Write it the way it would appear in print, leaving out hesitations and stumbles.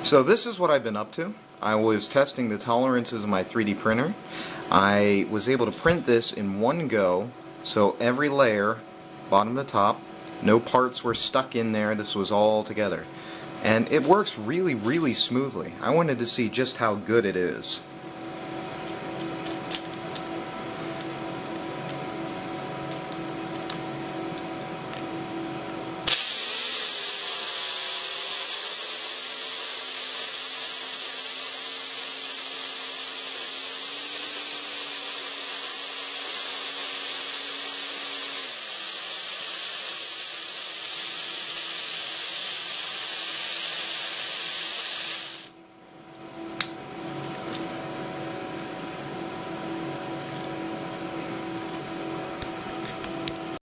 So this is what I've been up to. I was testing the tolerances of my 3D printer. I was able to print this in one go, so every layer, bottom to top, no parts were stuck in there, this was all together. And it works really, really smoothly. I wanted to see just how good it is.